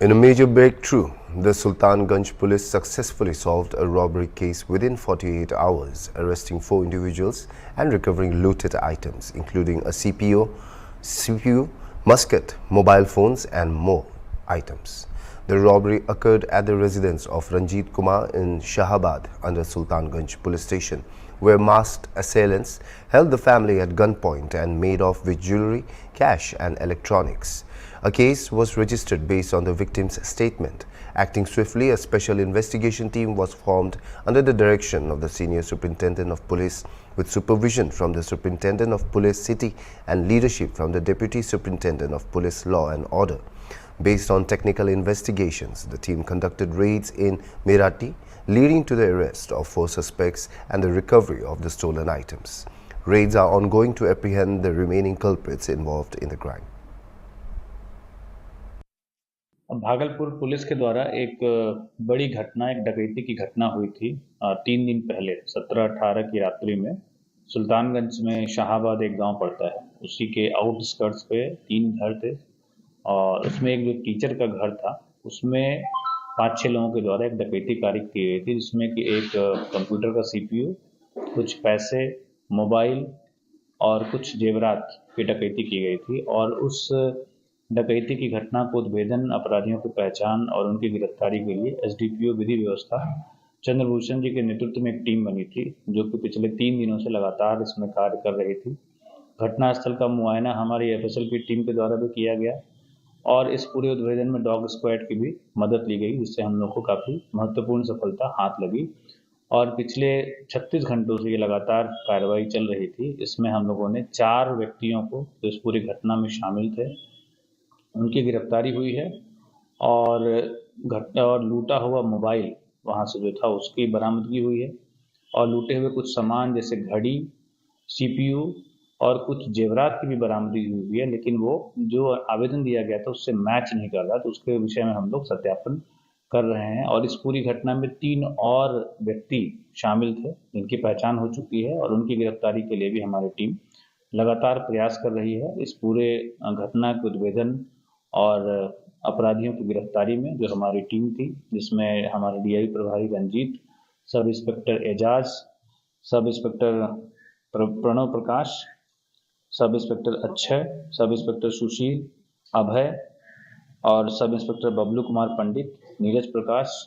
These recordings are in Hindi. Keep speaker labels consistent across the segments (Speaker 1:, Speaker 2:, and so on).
Speaker 1: In a major breakthrough, the Sultanganj police successfully solved a robbery case within 48 hours, arresting 4 individuals and recovering looted items, including a CPU, musket, mobile phones and more items. The robbery occurred at the residence of Ranjit Kumar in Shahabad under Sultanganj police station, where masked assailants held the family at gunpoint and made off with jewelry, cash and electronics. A case was registered based on the victim's statement. Acting swiftly, a special investigation team was formed under the direction of the Senior Superintendent of Police with supervision from the Superintendent of Police City and leadership from the Deputy Superintendent of Police Law and Order. Based on technical investigations, the team conducted raids in Meerut, leading to the arrest of 4 suspects and the recovery of the stolen items. Raids are ongoing to apprehend the remaining culprits involved in the crime.
Speaker 2: Bhagalpur police के द्वारा एक बड़ी घटना, एक डकैती की घटना हुई थी 3 दिन पहले 17-18 की रात्रि में सुल्तानगंज में शाहाबाद एक गांव पड़ता है, उसी के आउटस्कर्ट्स पे 3 घर थे और उसमें एक जो टीचर का घर था उसमें 5-6 लोगों के द्वारा एक डकैती कार्य की गई थी, जिसमें कि एक कंप्यूटर का CPU, कुछ पैसे, मोबाइल और कुछ जेवरात की डकैती की गई थी। और उस डकैती की घटना को उद्भेदन, अपराधियों की पहचान और उनकी गिरफ्तारी के लिए SDPO विधि व्यवस्था चंद्रभूषण जी के नेतृत्व में एक टीम बनी थी, जो कि पिछले 3 दिनों से लगातार इसमें कार्य कर रही थी। घटनास्थल का मुआयना हमारी FSL की टीम के द्वारा भी किया गया और इस पूरे उद्भेदन में डॉग स्क्वाड की भी मदद ली गई, जिससे हम लोग को काफ़ी महत्वपूर्ण सफलता हाथ लगी। और पिछले 36 घंटों से ये लगातार कार्रवाई चल रही थी। इसमें हम लोगों ने 4 व्यक्तियों को जो इस पूरी घटना में शामिल थे उनकी गिरफ्तारी हुई है और लूटा हुआ मोबाइल वहाँ से जो था उसकी बरामदगी हुई है और लूटे हुए कुछ सामान जैसे घड़ी, CPU और कुछ जेवरात की भी बरामदगी हुई है, लेकिन वो जो आवेदन दिया गया था उससे मैच नहीं कर रहा, तो उसके विषय में हम लोग सत्यापन कर रहे हैं। और इस पूरी घटना में 3 और व्यक्ति शामिल थे जिनकी पहचान हो चुकी है और उनकी गिरफ्तारी के लिए भी हमारी टीम लगातार प्रयास कर रही है। इस पूरे घटना के उद्भेदन और अपराधियों की गिरफ्तारी में जो हमारी टीम थी, जिसमें हमारे DI प्रभारी Ranjit, sub inspector Ejaz, sub inspector Pranav प्रकाश, sub inspector Akshay, sub inspector सुशील, अभय और सब इंस्पेक्टर बबलू कुमार पंडित, नीरज प्रकाश,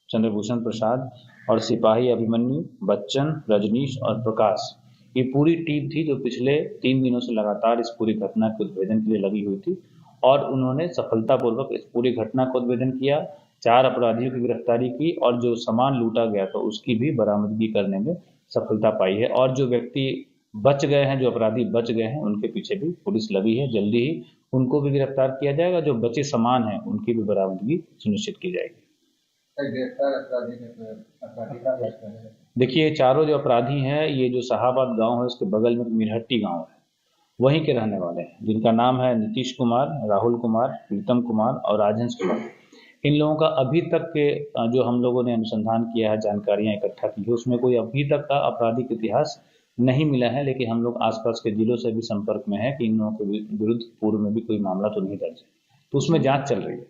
Speaker 2: चंद्रभूषण प्रसाद और सिपाही अभिमन्यु, बच्चन, रजनीश और प्रकाश, ये पूरी टीम थी जो पिछले 3 दिनों से लगातार इस पूरी घटना के उद्भेदन के लिए लगी हुई थी और उन्होंने सफलतापूर्वक इस पूरी घटना को उद्भेदन किया, 4 अपराधियों की गिरफ्तारी की और जो सामान लूटा गया था उसकी भी बरामदगी करने में सफलता पाई है। और जो व्यक्ति बच गए हैं, जो अपराधी बच गए हैं, उनके पीछे भी पुलिस लगी है। जल्दी ही उनको भी गिरफ्तार किया जाएगा, जो बचे सामान हैं उनकी भी बरामदगी सुनिश्चित की जाएगी। देखिए, चारों जो अपराधी हैं, ये जो शाहाबाद गांव है उसके बगल में मीरहट्टी गांव है, वहीं के रहने वाले हैं, जिनका नाम है नीतीश कुमार, राहुल कुमार, प्रीतम कुमार और राजेंद्र कुमार। इन लोगों का अभी तक के जो हम लोगों ने अनुसंधान किया है, जानकारियां इकट्ठा की है, उसमें कोई अभी तक का आपराधिक इतिहास नहीं मिला है, लेकिन हम लोग आसपास के जिलों से भी संपर्क में है कि इन लोगों के विरुद्ध पूर्व में भी कोई मामला तो नहीं दर्ज है, तो उसमें जांच चल रही है।